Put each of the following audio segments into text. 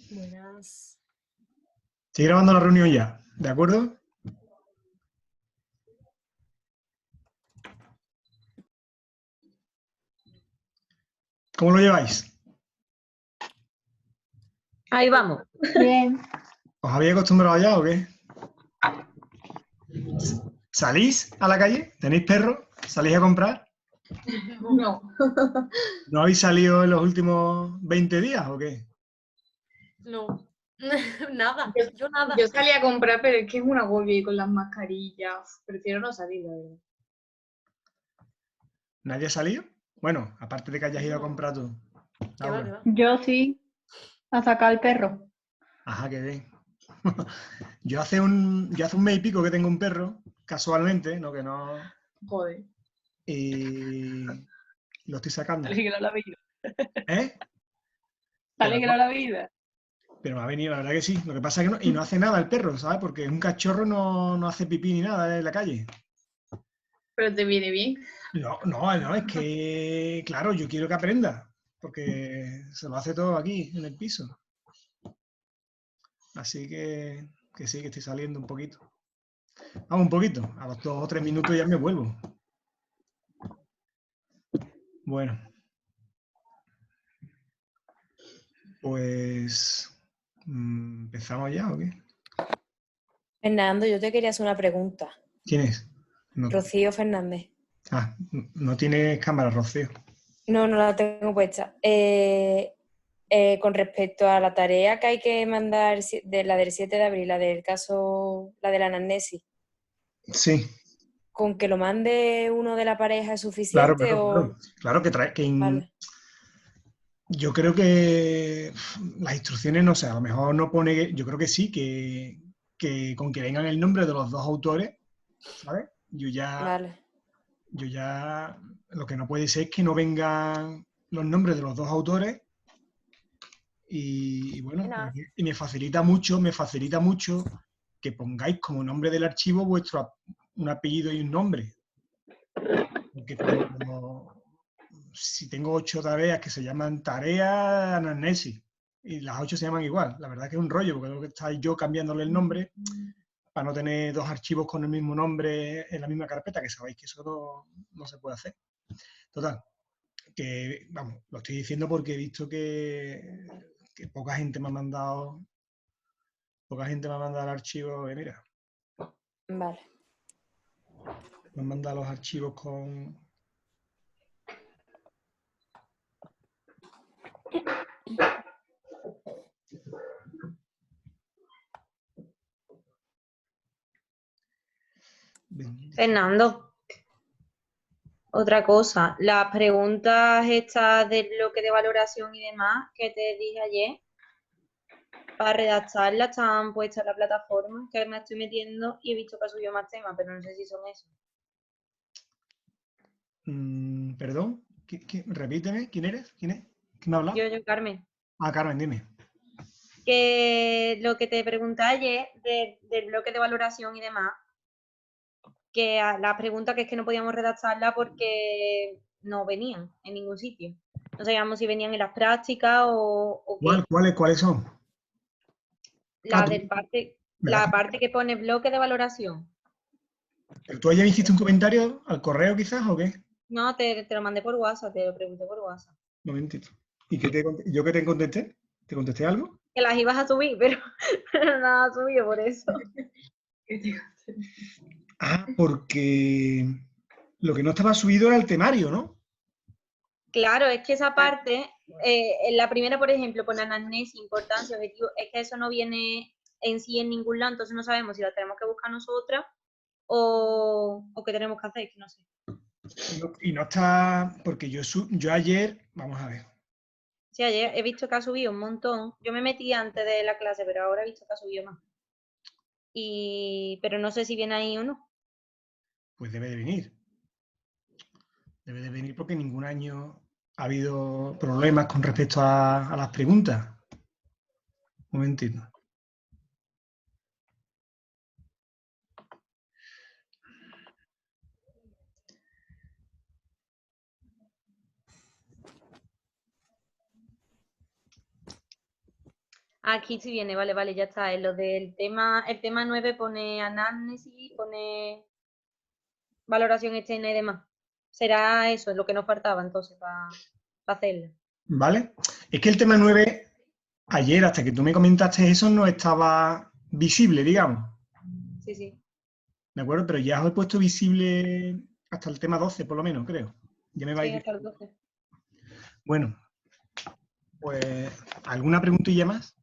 Buenas. Estoy grabando la reunión ya, ¿de acuerdo? ¿Cómo lo lleváis? Ahí vamos. Bien. ¿Os habéis acostumbrado ya o qué? ¿Salís a la calle? ¿Tenéis perro? ¿Salís a comprar? No. ¿No habéis salido en los últimos 20 días o qué? No. Nada. Yo nada. Yo salí a comprar, pero es que es un agobio ir con las mascarillas. Prefiero no salir, la verdad. ¿Nadie ha salido? Bueno, aparte de que hayas ido a No. comprar tú. ¿Qué va, Laura. qué va? Yo sí, a sacar al perro. Ajá, qué bien. Yo hace un mes y pico que tengo un perro, casualmente, no que no. Joder. Y lo estoy sacando. Alegra la vida. ¿Eh? Alegra la vida. Pero me ha venido, la verdad que sí. Lo que pasa es que no, y no hace nada el perro, ¿sabes? Porque un cachorro no hace pipí ni nada en la calle. Pero te viene bien. No, es que, claro, yo quiero que aprenda, porque se lo hace todo aquí, en el piso. Así que sí, que estoy saliendo un poquito. Vamos, un poquito. A los 2 o 3 minutos ya me vuelvo. Bueno. Pues, ¿empezamos ya o qué? Fernando, yo te quería hacer una pregunta. ¿Quién es? No. Rocío Fernández. Ah, no tienes cámara, Rocío. No la tengo puesta. Con respecto a la tarea que hay que mandar de la del 7 de abril, la del caso, la de la anamnesis, Sí, ¿con que lo mande uno de la pareja es claro, suficiente claro, o...? claro. Claro que Vale. yo creo que las instrucciones, no sé, a lo mejor no pone, yo creo que sí, que con que vengan el nombre de los dos autores, ¿sabes? Vale. Yo ya, lo que no puede ser es que no vengan los nombres de los dos autores y bueno, Nada. y me facilita mucho que pongáis como nombre del archivo un apellido y un nombre. Porque si tengo 8 tareas que se llaman tarea anamnesis y las 8 se llaman igual, la verdad que es un rollo porque tengo que estar yo cambiándole el nombre para no tener dos archivos con el mismo nombre en la misma carpeta, que sabéis que eso no se puede hacer. Total, que vamos, lo estoy diciendo porque he visto que poca gente me ha mandado el archivo, mira, Vale. me han mandado los archivos con... Fernando, otra cosa, las preguntas estas del bloque de valoración y demás que te dije ayer, para redactarlas están puestas en la plataforma que me estoy metiendo y he visto que ha subido más temas, pero no sé si son esos. Perdón, repíteme, ¿quién eres? ¿Quién es? ¿Quién me ha hablado? Yo, Carmen, Ah, Carmen, dime. que lo que te pregunté ayer del bloque de valoración y demás, que a las preguntas que es que no podíamos redactarlas porque no venían en ningún sitio. No sabíamos si venían en las prácticas o qué. ¿Cuáles son? La Tú, del parte, ¿me das la parte que pone bloque de valoración. ¿Pero tú ayer me hiciste un comentario al correo quizás o qué? No, te lo mandé por WhatsApp, te lo pregunté por WhatsApp. Un momentito. ¿Y yo qué te contesté? ¿Te contesté algo? Que las ibas a subir, pero no las has subido por eso. Ah, porque lo que no estaba subido era el temario, ¿no? Claro, es que esa parte, en la primera, por ejemplo, pone anamnesis, importancia, objetivo, es que eso no viene en sí en ningún lado, entonces no sabemos si la tenemos que buscar nosotras o qué tenemos que hacer, que no sé. Y no está, porque yo ayer, vamos a ver. Sí, ayer he visto que ha subido un montón. Yo me metí antes de la clase, pero ahora he visto que ha subido más. Pero no sé si viene ahí o no. Pues debe de venir. Debe de venir porque ningún año ha habido problemas con respecto a las preguntas. Un momentito. Aquí sí viene, vale, vale, ya está. En lo del tema, el tema 9 pone análisis, pone valoración externa y demás. Será eso, es lo que nos faltaba entonces para hacerlo. ¿Vale? Es que el tema 9, ayer, hasta que tú me comentaste eso, no estaba visible, digamos. Sí, sí. ¿De acuerdo? Pero ya os he puesto visible hasta el tema 12, por lo menos, creo. Ya me Sí, vais. hasta el 12. Bueno, pues, ¿alguna preguntilla más?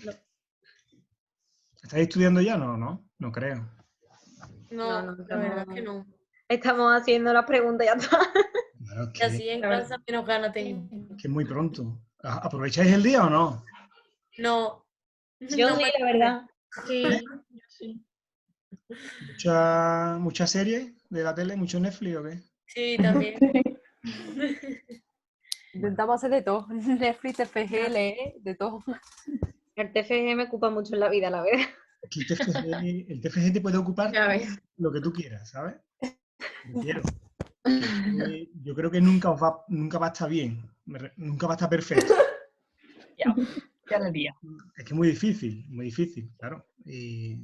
No. ¿Estáis estudiando ya? No, no, no creo. No, No, no, la verdad es que no. Estamos haciendo las preguntas y ya está. Claro, Y así en casa menos ganas tengo. que es muy pronto. ¿Aprovecháis el día o no? No. Yo no sí, me la verdad. Sí, yo sí. ¿Mucha serie de la tele? ¿Mucho Netflix o qué? Sí, también. Intentamos hacer de todo. Netflix, TFG, leer, de todo. El TFG me ocupa mucho en la vida, la verdad. Es que el TFG te puede ocupar Ya ves. lo que tú quieras, ¿sabes? Quiero. Yo creo que nunca va a estar bien, nunca va a estar perfecto. Ya lo día. Es que es muy difícil, claro. Y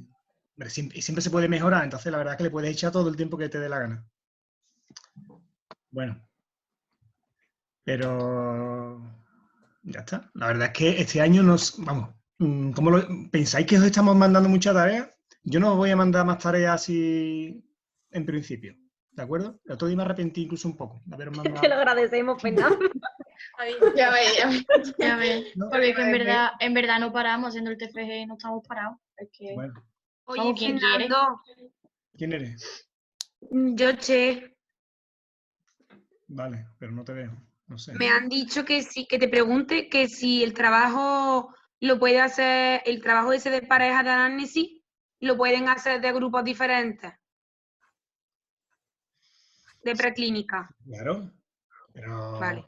siempre se puede mejorar, entonces la verdad es que le puedes echar todo el tiempo que te dé la gana. Bueno, pero ya está. La verdad es que este año vamos, ¿pensáis que os estamos mandando muchas tareas? Yo no os voy a mandar más tareas así en principio, ¿de acuerdo? El otro día me arrepentí incluso un poco de haberos Te lo mandado. agradecemos, Fernando. Ay, Ya ves, ya ves. Ya ves. ¿No? Porque es que en verdad no paramos haciendo el TFG, no estamos parados. Es que, Bueno, Oye, vamos, ¿quién quiere? Fernando, ¿quién eres? yo che, Vale, pero no te veo, no sé. Me han dicho que sí, que te pregunte que si el trabajo lo puede hacer, el trabajo ese de pareja de análisis, lo pueden hacer de grupos diferentes, de preclínica. Claro, pero Vale.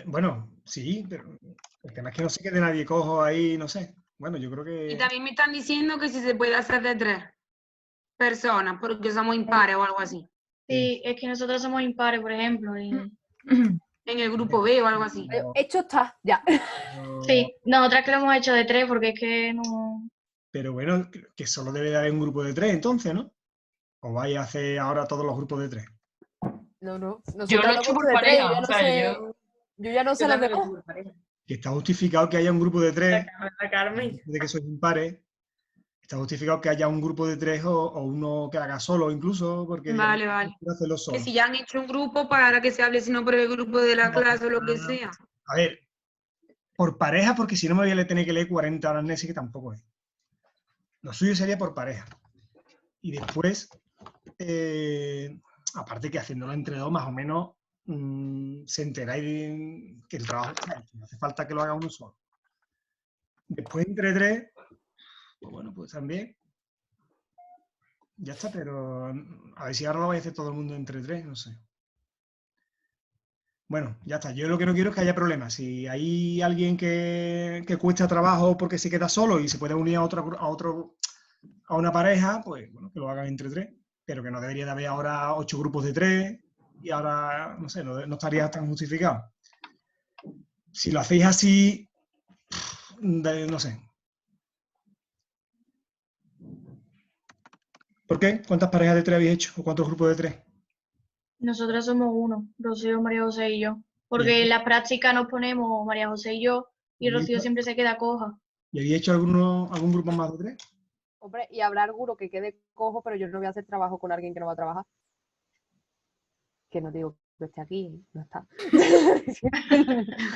bueno, sí, pero el tema es que no se quede nadie cojo ahí, no sé. Bueno, yo creo Y que también me están diciendo que si se puede hacer de 3 personas, porque somos impares o algo así. Sí, es que nosotros somos impares, por ejemplo. Y... En el grupo B o algo así. Hecho está, ya. Sí, nosotras que lo hemos hecho de 3 porque es que no... pero bueno, que solo debe de haber un grupo de 3 entonces, ¿no? ¿O vais a hacer ahora todos los grupos de 3? No, no. Yo lo he hecho por pareja, yo ya no o sea, sé. yo- Yo ya no sé los demás. Que está justificado que haya un grupo de 3, la Carmen. de que sois impares, está justificado que haya un grupo de 3 o uno que haga solo incluso, porque Vale, vale. quiero hacerlo Que solo. si ya han hecho un grupo para que se hable, sino por el grupo de la clase o lo que sea. A ver, por pareja, porque si no me voy a tener que leer 40 anamnesis, que tampoco es. Lo suyo sería por pareja. Y después, aparte que haciéndolo entre dos, más o menos se enteráis de que el trabajo está hecho. No hace falta que lo haga uno solo. Después entre 3, pues bueno, pues también. Ya está, pero a ver si ahora lo vais a hacer todo el mundo entre 3, no sé. Bueno, ya está. Yo lo que no quiero es que haya problemas. Si hay alguien que cuesta trabajo porque se queda solo y se puede unir a una pareja, pues bueno, que lo hagan entre 3. Pero que no debería de haber ahora 8 grupos de 3 y ahora, no sé, no estaría tan justificado. Si lo hacéis así, no sé. ¿Por qué? ¿Cuántas parejas de 3 habéis hecho? ¿O cuántos grupos de 3? Nosotras somos uno, Rocío, María José y yo. Porque en la práctica nos ponemos María José y yo, y Rocío siempre se queda coja. ¿Y habéis hecho algún grupo más de 3? Hombre, y habrá alguno que quede cojo, pero yo no voy a hacer trabajo con alguien que no va a trabajar. Que no digo que esté aquí, no está.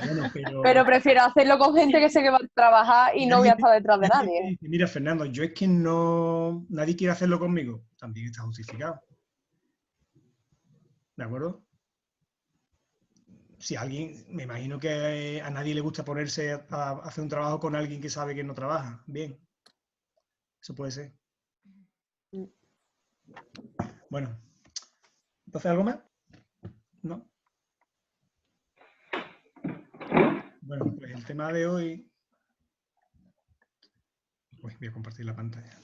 Bueno, Pero prefiero hacerlo con gente que sé que va a trabajar y no voy a estar detrás de nadie. Mira, Fernando, yo es que nadie quiere hacerlo conmigo. También está justificado. ¿De acuerdo? Si alguien, me imagino que a nadie le gusta ponerse a hacer un trabajo con alguien que sabe que no trabaja. Bien. Eso puede ser. Bueno. ¿Entonces algo más? ¿No? Bueno, pues el tema de hoy... Uy, voy a compartir la pantalla.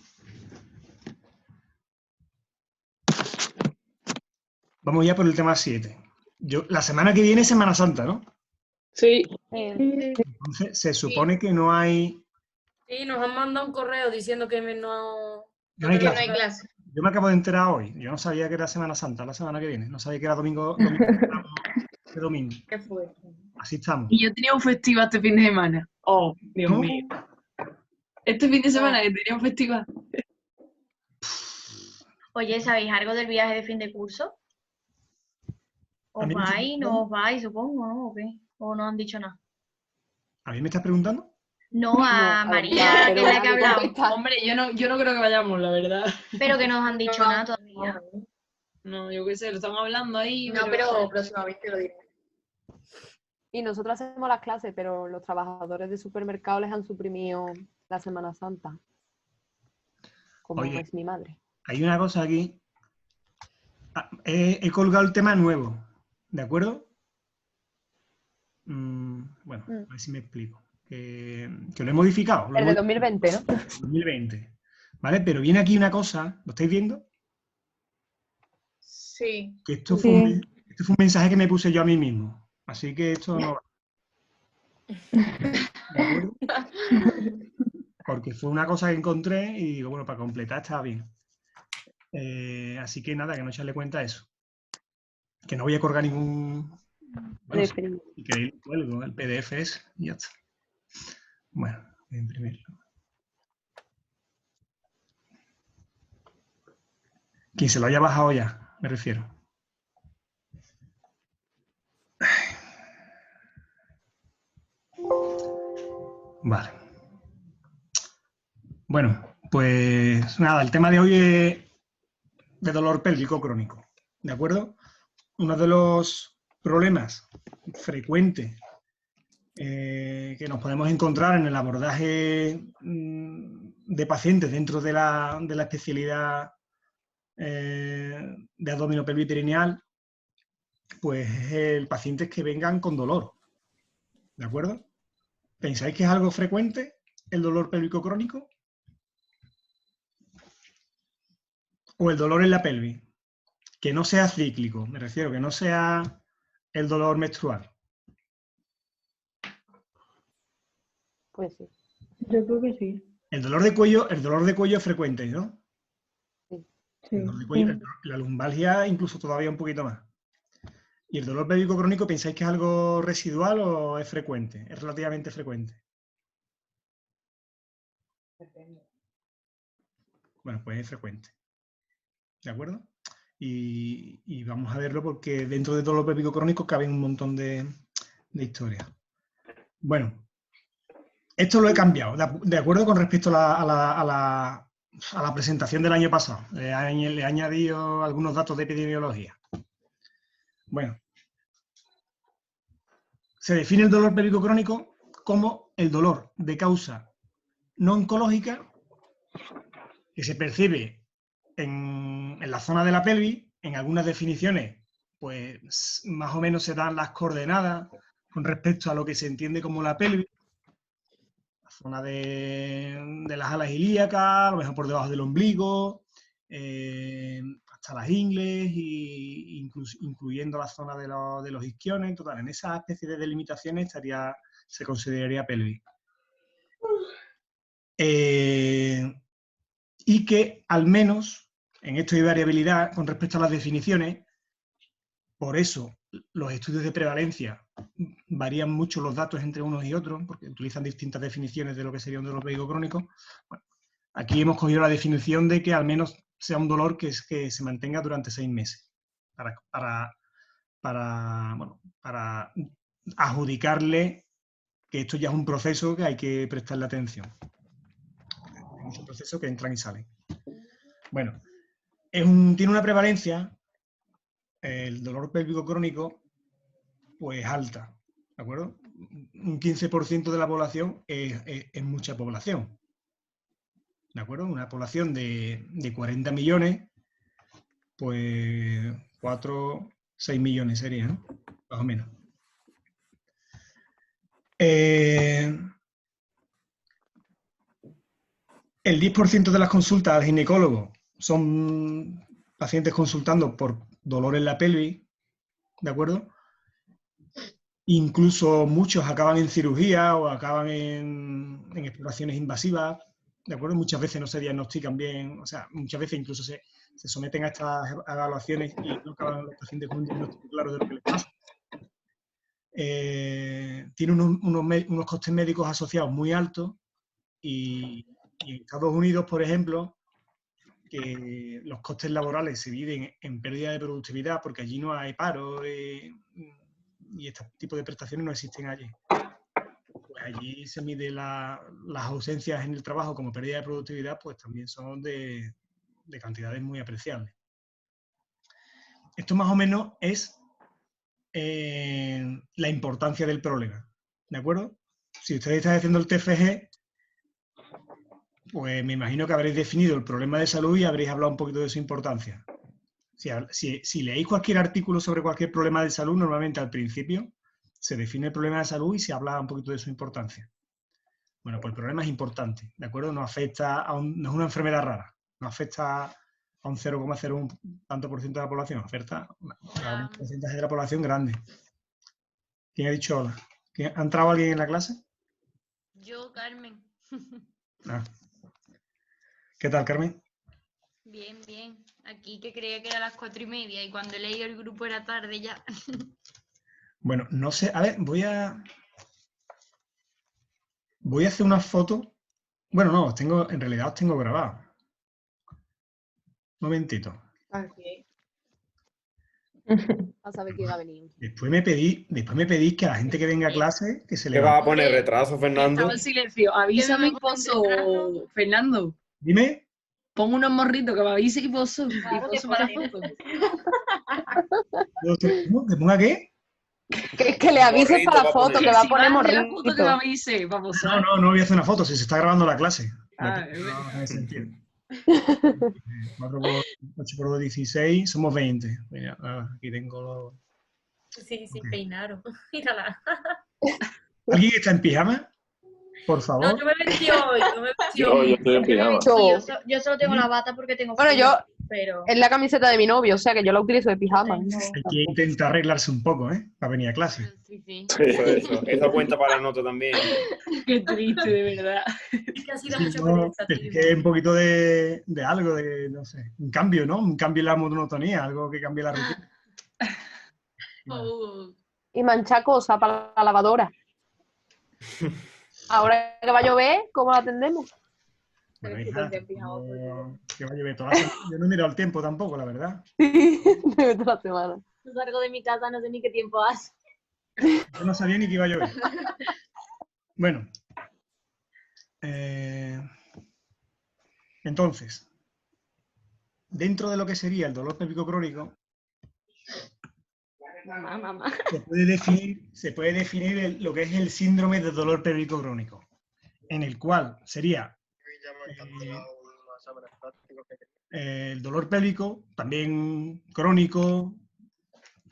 Vamos ya por el tema 7. La semana que viene es Semana Santa, ¿no? Sí. Entonces, se supone que no hay... Sí, nos han mandado un correo diciendo que no, No no hay Que no clase. hay clase. Yo me acabo de enterar hoy. Yo no sabía que era Semana Santa, la semana que viene. No sabía que era domingo de domingo. ¿Qué fue? Así estamos. Y yo tenía un festival este fin de semana. Oh, Dios ¿No? mío. Este fin de semana que tenía un festival. Oye, ¿sabéis algo del viaje de fin de curso? ¿A ¿Os mí me estás vais? ¿No preguntando? os vais, supongo, no? ¿O qué? ¿O no han dicho nada? ¿A mí me estás preguntando? No, a No, María, pero que es la que ha nadie hablado, contesta. Hombre, yo no creo que vayamos, la verdad. pero que no os han dicho nada todavía. No, yo qué sé, lo están hablando ahí. No, pero próximamente lo diré. Y nosotros hacemos las clases, pero los trabajadores de supermercado les han suprimido la Semana Santa. Como Oye. es mi madre. Hay una cosa aquí. He colgado el tema nuevo, ¿de acuerdo? Bueno, a ver si me explico. Que lo he modificado. Lo he El de modificado 2020, ¿no? 2020. ¿Vale? Pero viene aquí una cosa, ¿lo estáis viendo? Sí. Que esto fue un mensaje que me puse yo a mí mismo. Así que esto no va. ¿De acuerdo? Porque fue una cosa que encontré y digo, bueno, para completar estaba bien. Así que nada, que no echarle cuenta a eso. Que no voy a colgar ningún... Bueno, si queréis, cuelgo el PDF ese y ya está. Bueno, voy a imprimirlo. Quien se lo haya bajado ya, me refiero. Vale. Bueno, pues nada, el tema de hoy es de dolor pélvico crónico, ¿de acuerdo? Uno de los problemas frecuentes que nos podemos encontrar en el abordaje de pacientes dentro de la especialidad de abdominopelviperineal, pues es el paciente que vengan con dolor, ¿de acuerdo? ¿Pensáis que es algo frecuente el dolor pélvico crónico? ¿O el dolor en la pelvis? Que no sea cíclico, me refiero, que no sea el dolor menstrual. Pues sí. Yo creo que sí. El dolor de cuello es frecuente, ¿no? Sí. El dolor de cuello, la lumbalgia incluso todavía un poquito más. ¿Y el dolor pélvico crónico pensáis que es algo residual o es frecuente? Es relativamente frecuente. Bueno, pues es frecuente. ¿De acuerdo? Y vamos a verlo porque dentro de dolor pélvico crónico caben un montón de historias. Bueno, esto lo he cambiado, de acuerdo con respecto a la presentación del año pasado. Le he añadido algunos datos de epidemiología. Bueno, se define el dolor pélvico crónico como el dolor de causa no oncológica que se percibe en la zona de la pelvis. En algunas definiciones, pues más o menos se dan las coordenadas con respecto a lo que se entiende como la pelvis. La zona de las alas ilíacas, a lo mejor por debajo del ombligo, hasta las ingles, incluyendo la zona de los isquiones. En total, en esa especie de delimitaciones se consideraría pelvis. Y que al menos, en esto hay variabilidad con respecto a las definiciones, por eso los estudios de prevalencia varían mucho los datos entre unos y otros, porque utilizan distintas definiciones de lo que sería un dolor pélvico crónico. Bueno, aquí hemos cogido la definición de que al menos sea un dolor que se mantenga durante 6 meses, para adjudicarle que esto ya es un proceso que hay que prestarle atención. Hay muchos procesos que entran y salen. Bueno, tiene una prevalencia, el dolor pélvico crónico, pues alta, ¿de acuerdo? Un 15% de la población es mucha población, ¿de acuerdo? Una población de 40 millones, pues 6 millones sería, ¿no? Más o menos. El 10% de las consultas al ginecólogo son pacientes consultando por dolor en la pelvis, ¿de acuerdo? Incluso muchos acaban en cirugía o acaban en exploraciones invasivas, ¿de acuerdo? Muchas veces no se diagnostican bien, o sea, muchas veces incluso se someten a estas evaluaciones y no acaban los pacientes con un diagnóstico claro de lo que les pasa. Tiene unos costes médicos asociados muy altos y en Estados Unidos, por ejemplo, que los costes laborales se dividen en pérdida de productividad porque allí no hay paro y este tipo de prestaciones no existen allí. Pues allí se mide las ausencias en el trabajo como pérdida de productividad, pues también son de cantidades muy apreciables. Esto más o menos es la importancia del problema, ¿de acuerdo? Si ustedes están haciendo el TFG, pues me imagino que habréis definido el problema de salud y habréis hablado un poquito de su importancia. Si leéis cualquier artículo sobre cualquier problema de salud, normalmente al principio se define el problema de salud y se habla un poquito de su importancia. Bueno, pues el problema es importante, ¿de acuerdo? No afecta no es una enfermedad rara, no afecta a un 0,01 tanto por ciento de la población, afecta a un porcentaje de la población grande. ¿Quién ha dicho hola? ¿Ha entrado alguien en la clase? Yo, Carmen. Ah. ¿Qué tal, Carmen? Bien, bien. Aquí que creía que era las 4:30 y cuando he leído el grupo era tarde ya. Bueno, no sé, a ver, voy a hacer una foto. Bueno, no, en realidad os tengo grabado. Un momentito. A saber quién ha venido. Después me pedís que a la gente que venga a clase, que se ¿Qué va a levante. poner retraso, Fernando? Estaba en silencio. Avísame y poso, Fernando. Dime. Pon unos morritos que me avise y poso. Claro, Y poso para la foto. ¿Cómo? ¿Que ponga qué? Que le avises Morrito para la va a foto, poner. que va a Si poner vas de la foto que me morrito. avise, vamos a No voy a hacer una foto, si se está grabando la clase. Ah, No tiene sentido. 4 por 8 por 2, 16, somos 20. Mira, aquí tengo los... Sí, Ok. peinaron. Mírala. ¿Alguien está en pijama? Por No, favor. yo me vestí hoy. Yo me vestí Yo hoy. estoy en pijama. Yo solo tengo la bata porque tengo Bueno, frío, yo pero es la camiseta de mi novio, o sea que yo la utilizo de pijama. Hay que intentar arreglarse un poco, ¿eh? Para venir a clase. Sí, sí. Eso cuenta para la nota también. Qué triste, de verdad. Es que ha sido Sí, mucha no, pereza, pero tío. es que un poquito de algo, de, no sé, un cambio, ¿no? Un cambio en la monotonía, algo que cambie la rutina. Oh. Y manchar cosas para la lavadora. Ahora que va a llover, ¿cómo la atendemos? Bueno, Pero es que hija, tendré en pijama todo el día. que va a llover toda la semana. Yo no he mirado el tiempo tampoco, la verdad. Sí, de toda la semana. No salgo de mi casa, no sé ni qué tiempo hace. Yo no sabía ni que iba a llover. Bueno. Entonces, dentro de lo que sería el dolor pélvico crónico, Mamá. se puede definir lo que es el síndrome de dolor pélvico crónico, en el cual sería el dolor pélvico, también crónico,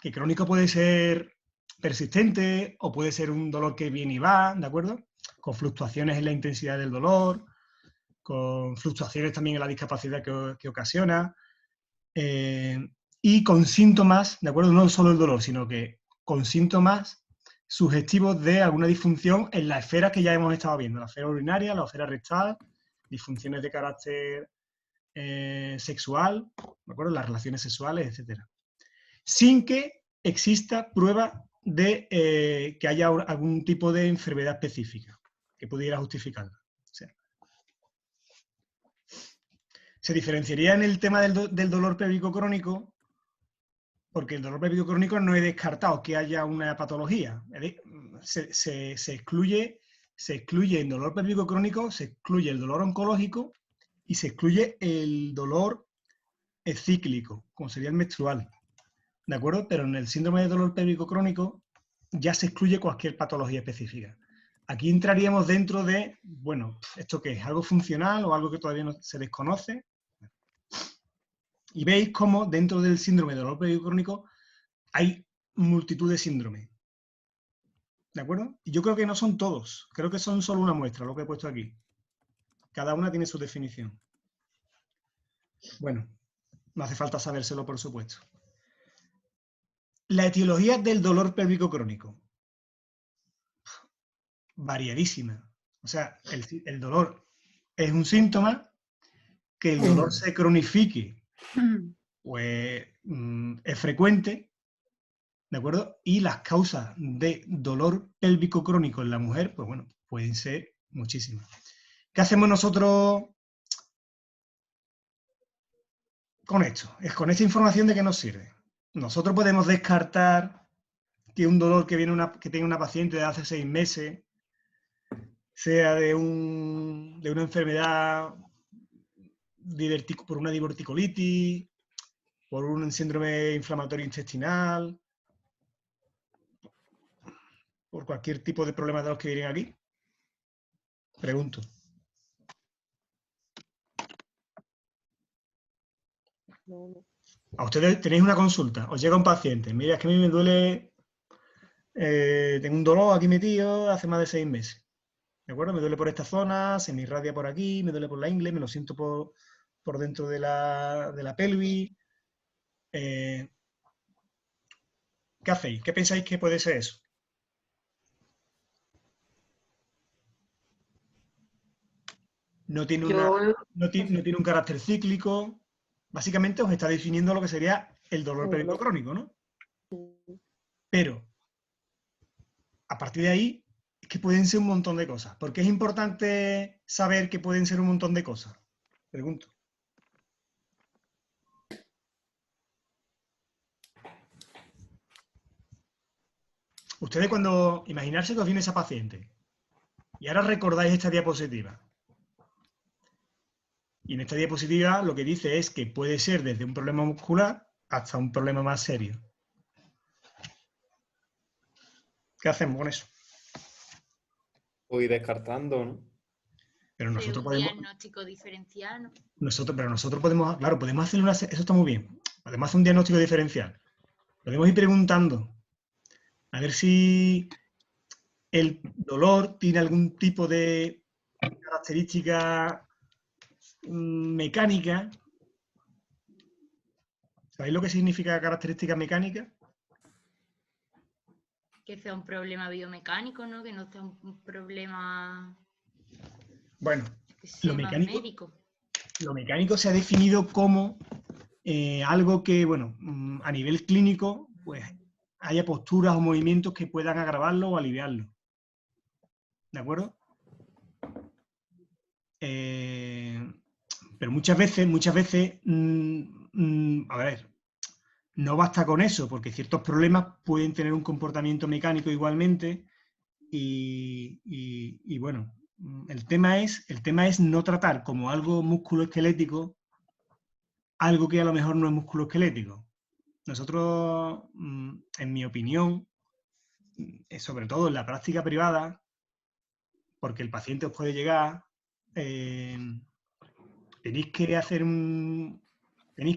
que crónico puede ser persistente o puede ser un dolor que viene y va, ¿de acuerdo? Con fluctuaciones en la intensidad del dolor, con fluctuaciones también en la discapacidad que ocasiona, y con síntomas, ¿de acuerdo? No solo el dolor, sino que con síntomas sugestivos de alguna disfunción en las esferas que ya hemos estado viendo, la esfera urinaria, la esfera rectal, disfunciones de carácter sexual, ¿de acuerdo? Las relaciones sexuales, etc. Sin que exista prueba de que haya algún tipo de enfermedad específica que pudiera justificarla. O sea, se diferenciaría en el tema del dolor pélvico crónico, porque el dolor pélvico crónico no he descartado que haya una patología. Se excluye en dolor pélvico crónico, se excluye el dolor oncológico y se excluye el dolor cíclico, como sería el menstrual. ¿De acuerdo? Pero en el síndrome de dolor pélvico crónico ya se excluye cualquier patología específica. Aquí entraríamos dentro de, bueno, ¿esto qué es? ¿Algo funcional o algo que todavía no se desconoce? Y veis cómo dentro del síndrome de dolor pélvico crónico hay multitud de síndromes. ¿De acuerdo? Y yo creo que no son todos. Creo que son solo una muestra, lo que he puesto aquí. Cada una tiene su definición. Bueno, no hace falta sabérselo, por supuesto. La etiología del dolor pélvico crónico. variadísimas. O sea, el dolor es un síntoma, que el dolor se cronifique, pues es frecuente, ¿de acuerdo? Y las causas de dolor pélvico crónico en la mujer, pues bueno, pueden ser muchísimas. ¿Qué hacemos nosotros con esto? Con esta información, ¿de qué nos sirve? Nosotros podemos descartar que un dolor que tiene una paciente de hace 6 meses sea de una enfermedad por una diverticolitis, por un síndrome inflamatorio intestinal, por cualquier tipo de problema de los que vienen aquí. Pregunto. A ustedes tenéis una consulta, os llega un paciente, mira, es que a mí me duele, tengo un dolor aquí metido hace más de 6 meses. ¿De acuerdo? Me duele por esta zona, se me irradia por aquí, me duele por la ingle, me lo siento por dentro de la pelvis. ¿Qué hacéis? ¿Qué pensáis que puede ser eso? No tiene un carácter cíclico. Básicamente os está definiendo lo que sería el dolor pélvico crónico, ¿no? Pero, a partir de ahí, es que pueden ser un montón de cosas. ¿Por qué es importante saber que pueden ser un montón de cosas? Pregunto. Ustedes cuando imaginarse que os viene esa paciente y ahora recordáis esta diapositiva. Y en esta diapositiva lo que dice es que puede ser desde un problema muscular hasta un problema más serio. ¿Qué hacemos con eso? Voy descartando, ¿no? Pero nosotros un podemos... diagnóstico diferencial, ¿no? Nosotros podemos, claro, podemos hacer eso está muy bien. Podemos hacer un diagnóstico diferencial. Podemos ir preguntando a ver si el dolor tiene algún tipo de característica mecánica. ¿Sabéis lo que significa característica mecánica? Que sea un problema biomecánico, ¿no? Que no sea un problema... Bueno, que sea lo médico. mecánico se ha definido como algo que, bueno, a nivel clínico, pues haya posturas o movimientos que puedan agravarlo o aliviarlo. ¿De acuerdo? Pero muchas veces, a ver, no basta con eso, porque ciertos problemas pueden tener un comportamiento mecánico igualmente y bueno, el tema es no tratar como algo musculoesquelético algo que a lo mejor no es musculoesquelético. Nosotros, en mi opinión, sobre todo en la práctica privada, porque el paciente os puede llegar, tenéis que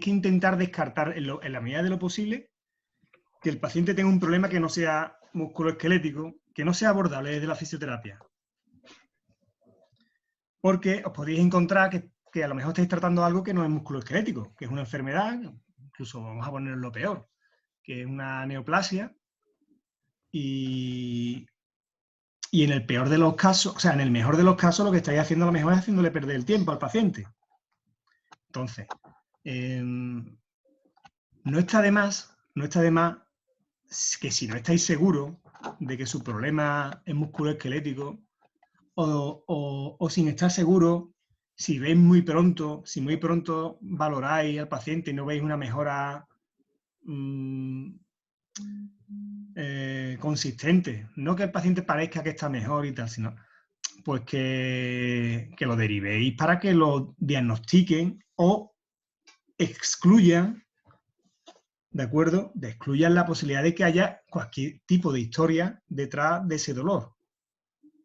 intentar descartar en la medida de lo posible que el paciente tenga un problema que no sea musculoesquelético, que no sea abordable desde la fisioterapia. Porque os podéis encontrar que a lo mejor estáis tratando algo que no es musculoesquelético, que es una enfermedad, incluso vamos a poner lo peor, que es una neoplasia, y en el peor de los casos, o sea, en el mejor de los casos, lo que estáis haciendo a lo mejor es haciéndole perder el tiempo al paciente. Entonces, no está de más que si no estáis seguros de que su problema es musculoesquelético, o sin estar seguros, si veis muy pronto valoráis al paciente y no veis una mejora consistente, no que el paciente parezca que está mejor y tal, sino pues que lo derivéis para que lo diagnostiquen o excluyan, ¿de acuerdo? Excluyan la posibilidad de que haya cualquier tipo de historia detrás de ese dolor.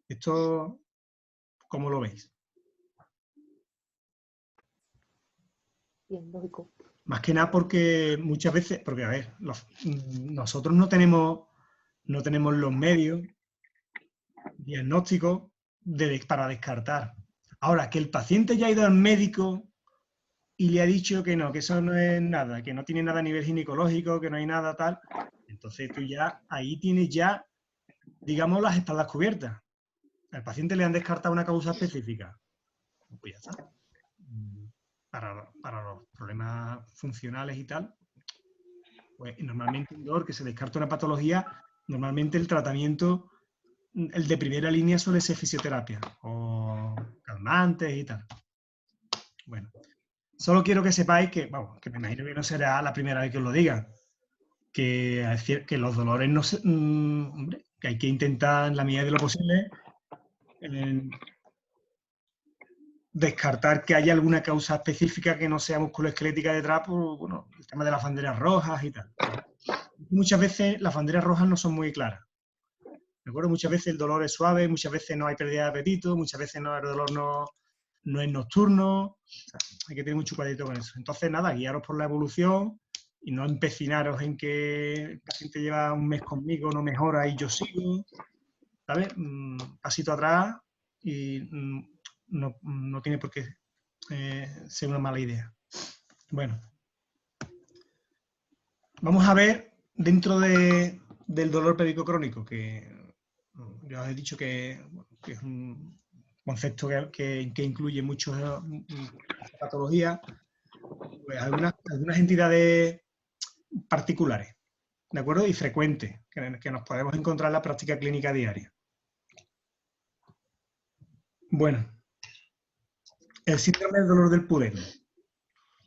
Esto, ¿cómo lo veis? Bien, lógico. Más que nada porque muchas veces, porque a ver, nosotros no tenemos los medios diagnósticos para descartar. Ahora, que el paciente ya ha ido al médico y le ha dicho que no, que eso no es nada, que no tiene nada a nivel ginecológico, que no hay nada tal, entonces tú ya, ahí tienes ya, digamos, las espaldas cubiertas. al paciente le han descartado una causa específica. Pues ya está. Para los problemas funcionales y tal, pues normalmente un dolor que se descarta una patología, normalmente el tratamiento, el de primera línea suele ser fisioterapia o calmantes y tal. Bueno, solo quiero que sepáis que, vamos, que me imagino que no será la primera vez que os lo diga, que los dolores no se, hombre, que hay que intentar en la medida de lo posible descartar que haya alguna causa específica que no sea musculoesquelética detrás, por bueno, el tema de las banderas rojas y tal. Muchas veces las banderas rojas no son muy claras. ¿De acuerdo? Muchas veces el dolor es suave, muchas veces no hay pérdida de apetito, muchas veces el dolor no es nocturno. O sea, hay que tener mucho cuidado con eso. Entonces, nada, guiaros por la evolución y no empecinaros en que el paciente lleva un mes conmigo, no mejora y yo sigo. ¿Sabes? Pasito atrás y no tiene por qué ser una mala idea. Bueno. Vamos a ver dentro del dolor pélvico crónico, que ya os he dicho que es un concepto que incluye muchas patologías, pues algunas entidades particulares, ¿de acuerdo? Y frecuentes, que nos podemos encontrar en la práctica clínica diaria. Bueno, el síndrome del dolor del pudendo,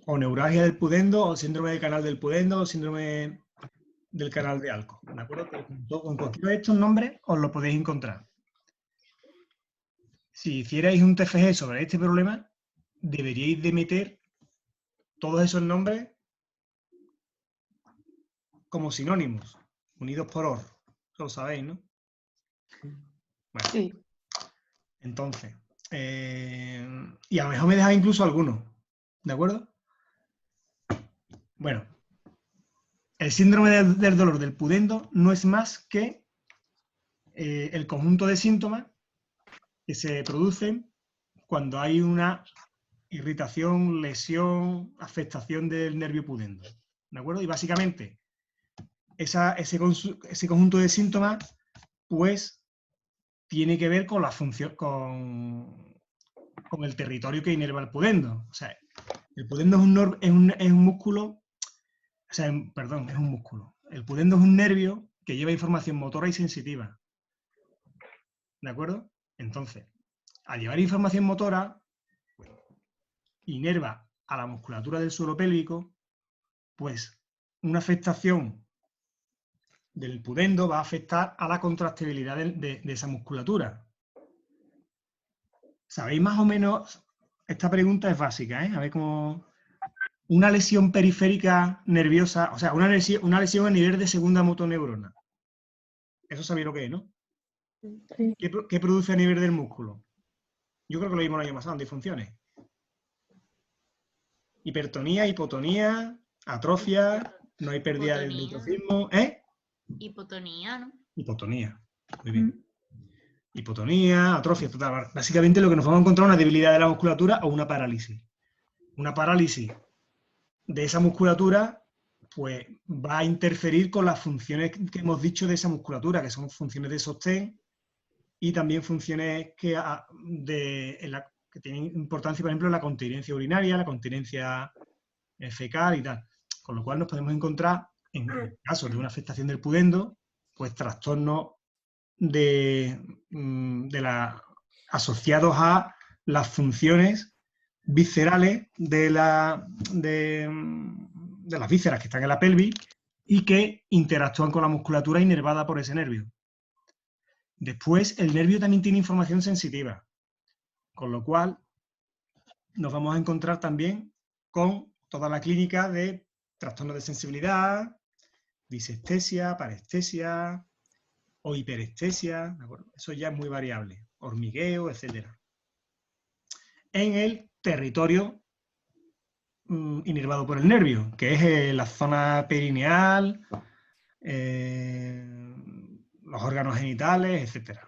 o neuralgia del pudendo, o síndrome del canal del pudendo, o síndrome del canal de Alco, ¿de acuerdo? Con cualquiera de estos nombres os lo podéis encontrar. Si hicierais un TFG sobre este problema, deberíais de meter todos esos nombres como sinónimos, unidos por OR. Eso lo sabéis, ¿no? Bueno, Sí. Entonces, y a lo mejor me dejáis incluso algunos, ¿de acuerdo? Bueno, el síndrome del dolor del pudendo no es más que el conjunto de síntomas que se producen cuando hay una irritación, lesión, afectación del nervio pudendo, ¿de acuerdo? Y básicamente ese conjunto de síntomas pues tiene que ver con la función, con el territorio que inerva el pudendo. O sea, el pudendo es un músculo, o sea, perdón, es un músculo. El pudendo es un nervio que lleva información motora y sensitiva. ¿De acuerdo? Entonces, al llevar información motora, inerva a la musculatura del suelo pélvico, pues una afectación del pudendo va a afectar a la contractibilidad de esa musculatura. ¿Sabéis más o menos? Esta pregunta es básica, ¿eh? A ver cómo... Una lesión periférica nerviosa, o sea, una lesión a nivel de segunda motoneurona. Eso sabéis lo que es, ¿no? Sí. ¿Qué produce a nivel del músculo? Yo creo que lo vimos el año pasado, en disfunciones. Hipertonía, hipotonía, atrofia, no hay pérdida del neutrofismo. Hipotonía, ¿no? Hipotonía. Muy bien. Hipotonía, atrofia, total. Básicamente lo que nos vamos a encontrar es una debilidad de la musculatura o una parálisis. Una parálisis de esa musculatura pues va a interferir con las funciones que hemos dicho de esa musculatura, que son funciones de sostén y también funciones que tienen importancia, por ejemplo, la continencia urinaria, la continencia fecal y tal. Con lo cual nos podemos encontrar, en el caso de una afectación del pudendo, pues trastornos asociados a las funciones viscerales de las vísceras que están en la pelvis y que interactúan con la musculatura inervada por ese nervio. Después, el nervio también tiene información sensitiva, con lo cual nos vamos a encontrar también con toda la clínica de trastornos de sensibilidad, disestesia, parestesia o hiperestesia, ¿de acuerdo? Eso ya es muy variable, hormigueo, etc. En el territorio inervado por el nervio, que es la zona perineal, los órganos genitales, etc.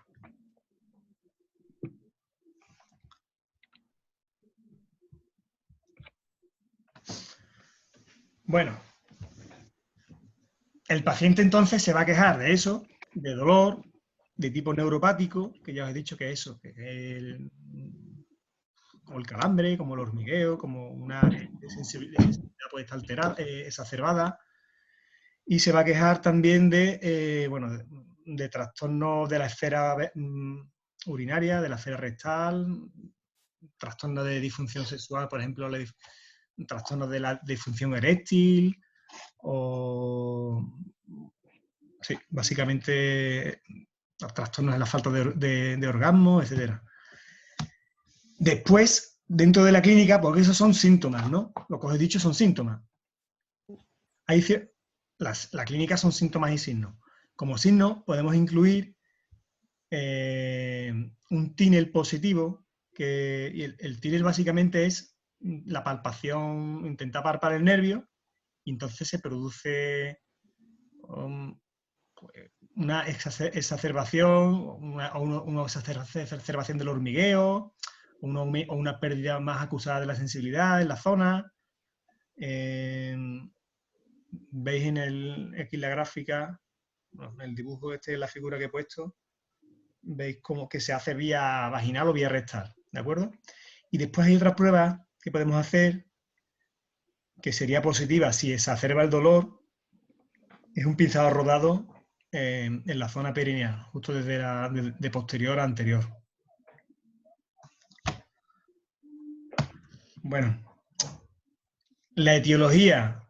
Bueno, el paciente entonces se va a quejar de eso, de dolor, de tipo neuropático, que ya os he dicho que eso, que es como el calambre, como el hormigueo, como una sensibilidad puede estar alterada, exacerbada, y se va a quejar también de, bueno, de trastornos de la esfera urinaria, de la esfera rectal, trastornos de disfunción sexual, por ejemplo, trastornos de la disfunción eréctil, o sí, básicamente los trastornos de la falta de orgasmo, etc. Después, dentro de la clínica, porque esos son síntomas, ¿no? Lo que os he dicho son síntomas. La clínica son síntomas y signos. Como signos podemos incluir un TINEL positivo, que y el TINEL básicamente es la palpación, intentar palpar el nervio, y entonces se produce una exacerbación, una exacerbación del hormigueo, o una pérdida más acusada de la sensibilidad en la zona. Veis aquí la gráfica, en el dibujo la figura que he puesto, veis como que se hace vía vaginal o vía rectal, ¿de acuerdo? Y después hay otra prueba que podemos hacer, que sería positiva si exacerba el dolor, es un pinzado rodado en la zona perineal, justo desde de posterior a anterior. Bueno, la etiología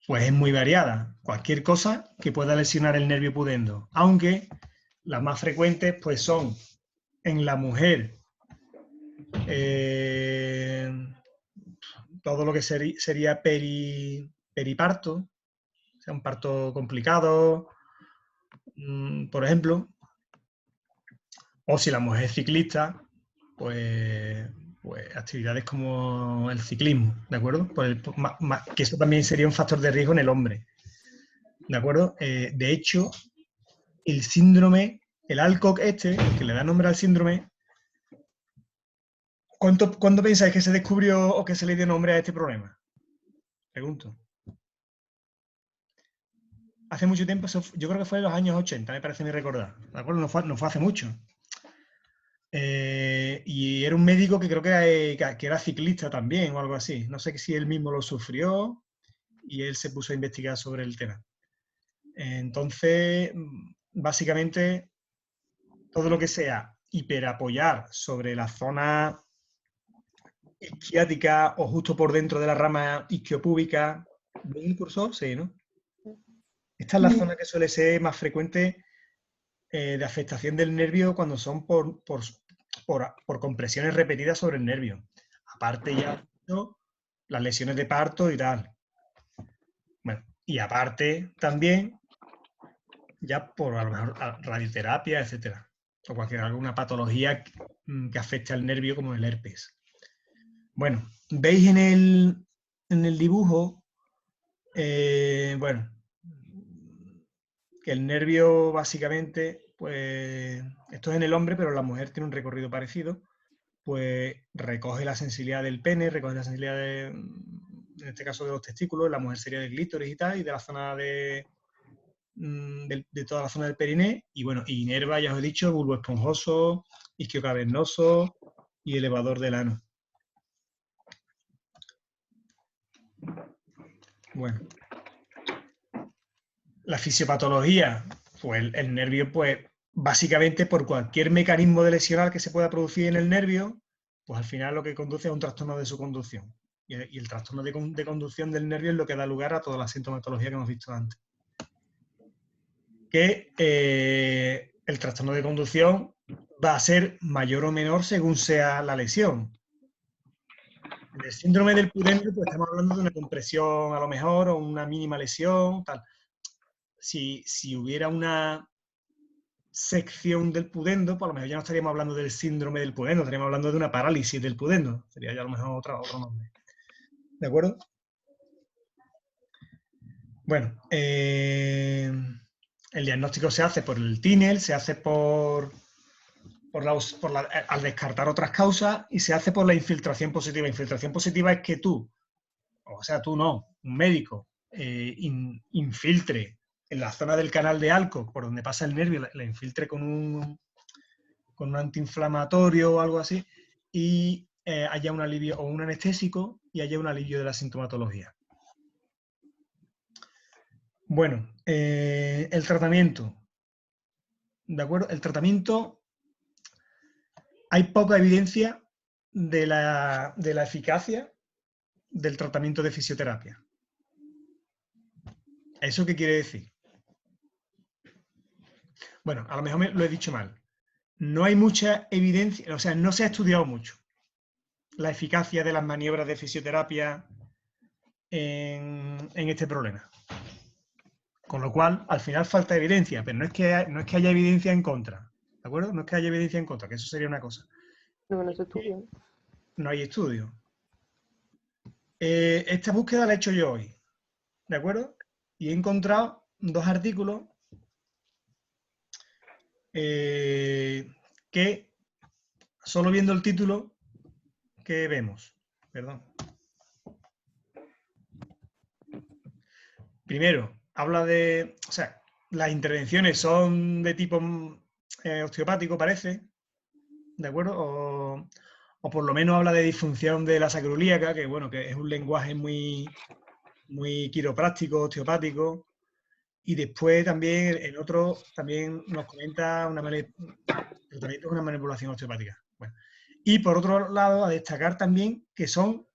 pues es muy variada. Cualquier cosa que pueda lesionar el nervio pudendo, aunque las más frecuentes pues son en la mujer todo lo que sería periparto, o sea, un parto complicado, por ejemplo, o si la mujer es ciclista, pues actividades como el ciclismo, ¿de acuerdo? Que eso también sería un factor de riesgo en el hombre, ¿de acuerdo? De hecho, el síndrome, el Alcock el que le da nombre al síndrome, ¿cuándo pensáis que se descubrió o que se le dio nombre a este problema? Pregunto. Hace mucho tiempo, yo creo que fue en los años 80, me parece recordar, ¿de acuerdo? No fue hace mucho. Y era un médico que creo que era ciclista también o algo así. No sé si él mismo lo sufrió y él se puso a investigar sobre el tema. Entonces, básicamente, todo lo que sea hiperapoyar sobre la zona isquiática o justo por dentro de la rama isquiopúbica, ¿veis el cursor? Sí, ¿no? Esta es la zona que suele ser más frecuente de afectación del nervio cuando son por compresiones repetidas sobre el nervio. Aparte ya las lesiones de parto y tal. Bueno, y aparte también ya por a lo mejor radioterapia, etcétera. O alguna patología que afecte al nervio como el herpes. Bueno, veis en el dibujo, bueno, que el nervio básicamente, pues, esto es en el hombre, pero la mujer tiene un recorrido parecido, pues recoge la sensibilidad del pene, recoge la sensibilidad en este caso de los testículos, la mujer sería del clítoris y tal, y de la zona de toda la zona del periné, y bueno, inerva, ya os he dicho, bulbo esponjoso, isquio cavernoso y elevador del ano. Bueno. La fisiopatología, pues el nervio, pues básicamente por cualquier mecanismo de lesional que se pueda producir en el nervio, pues al final lo que conduce a un trastorno de su conducción. Y el trastorno de conducción del nervio es lo que da lugar a toda la sintomatología que hemos visto antes. Que el trastorno de conducción va a ser mayor o menor según sea la lesión. En el síndrome del pudendo, pues estamos hablando de una compresión a lo mejor o una mínima lesión, tal. Si hubiera una sección del pudendo, pues a lo mejor ya no estaríamos hablando del síndrome del pudendo, estaríamos hablando de una parálisis del pudendo. Sería ya a lo mejor otro nombre. ¿De acuerdo? Bueno, el diagnóstico se hace por el TINEL, se hace al descartar otras causas y se hace por la infiltración positiva. Infiltración positiva es que tú, o sea, tú no, un médico, infiltre en la zona del canal de Alcock, por donde pasa el nervio, la infiltre con un con un antiinflamatorio o algo así, y haya un alivio, o un anestésico, y haya un alivio de la sintomatología. Bueno, el tratamiento. ¿De acuerdo? El tratamiento, hay poca evidencia de la eficacia del tratamiento de fisioterapia. ¿Eso qué quiere decir? Bueno, a lo mejor lo he dicho mal. No hay mucha evidencia, o sea, no se ha estudiado mucho la eficacia de las maniobras de fisioterapia en este problema. Con lo cual, al final falta evidencia, pero no es que haya evidencia en contra, ¿de acuerdo? No es que haya evidencia en contra, que eso sería una cosa. No se estudia. No hay estudio. Esta búsqueda la he hecho yo hoy, ¿de acuerdo? Y he encontrado 2 artículos que, solo viendo el título, que vemos. Perdón. Primero, habla de... O sea, las intervenciones son de tipo osteopático, parece, ¿de acuerdo? O por lo menos habla de disfunción de la sacroiliaca, que bueno, que es un lenguaje muy quiropráctico, osteopático. Y después también, en otro, también nos comenta el tratamiento es una manipulación osteopática. Bueno. Y por otro lado, a destacar también que son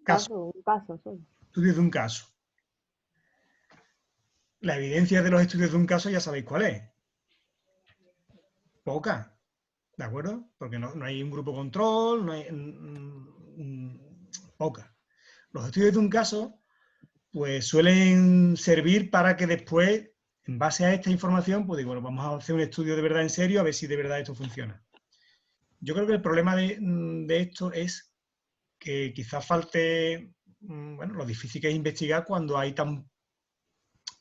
estudios de un caso. La evidencia de los estudios de un caso ya sabéis cuál es. Poca, ¿de acuerdo? Porque no hay un grupo control, no hay... poca. Los estudios de un caso pues suelen servir para que después, en base a esta información, pues digo, bueno, vamos a hacer un estudio de verdad en serio a ver si de verdad esto funciona. Yo creo que el problema de esto es que quizás falte, bueno, lo difícil que es investigar cuando hay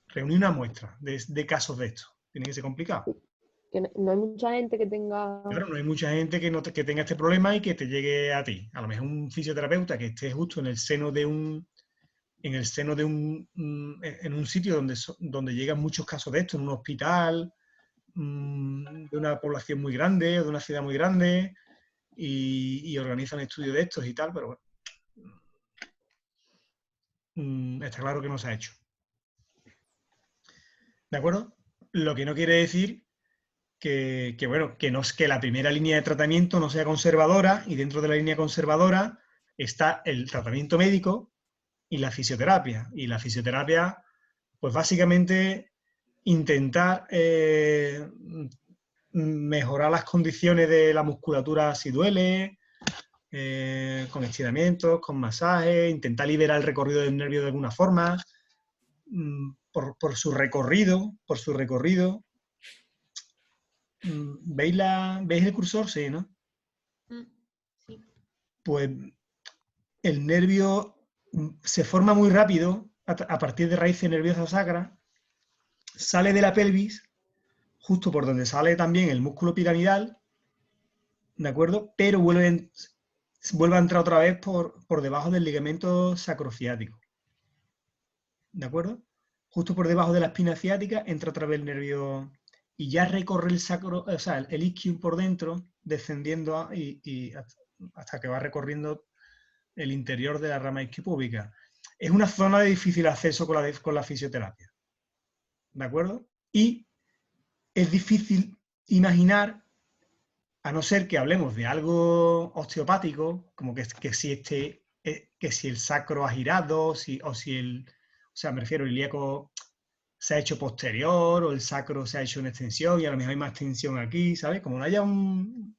reunir una muestra de casos de esto. Tiene que ser complicado. Que no hay mucha gente que tenga... Claro, no hay mucha gente que tenga este problema y que te llegue a ti. A lo mejor un fisioterapeuta que esté justo en el seno de un sitio donde llegan muchos casos de esto, en un hospital, de una población muy grande o de una ciudad muy grande, y organizan estudios de estos y tal, pero bueno, está claro que no se ha hecho. ¿De acuerdo? Lo que no quiere decir bueno, que la primera línea de tratamiento no sea conservadora, y dentro de la línea conservadora está el tratamiento médico y la fisioterapia. Y la fisioterapia, pues básicamente intentar mejorar las condiciones de la musculatura si duele, con estiramientos, con masajes, intentar liberar el recorrido del nervio de alguna forma, por su recorrido. ¿Veis el cursor? Sí, ¿no? Sí. Pues el nervio se forma muy rápido a partir de raíces nerviosas sacras, sale de la pelvis, justo por donde sale también el músculo piramidal, ¿de acuerdo? Pero vuelve a entrar otra vez por debajo del ligamento sacrociático, ¿de acuerdo? Justo por debajo de la espina ciática entra otra vez el nervio y ya recorre el isquium por dentro, descendiendo hasta que va recorriendo el interior de la rama isquiopúbica. Es una zona de difícil acceso con la fisioterapia, ¿de acuerdo? Y es difícil imaginar, a no ser que hablemos de algo osteopático, como que si el sacro ha girado, o sea, me refiero, el ilíaco se ha hecho posterior, o el sacro se ha hecho una extensión y a lo mejor hay más tensión aquí, ¿sabes? Como no haya un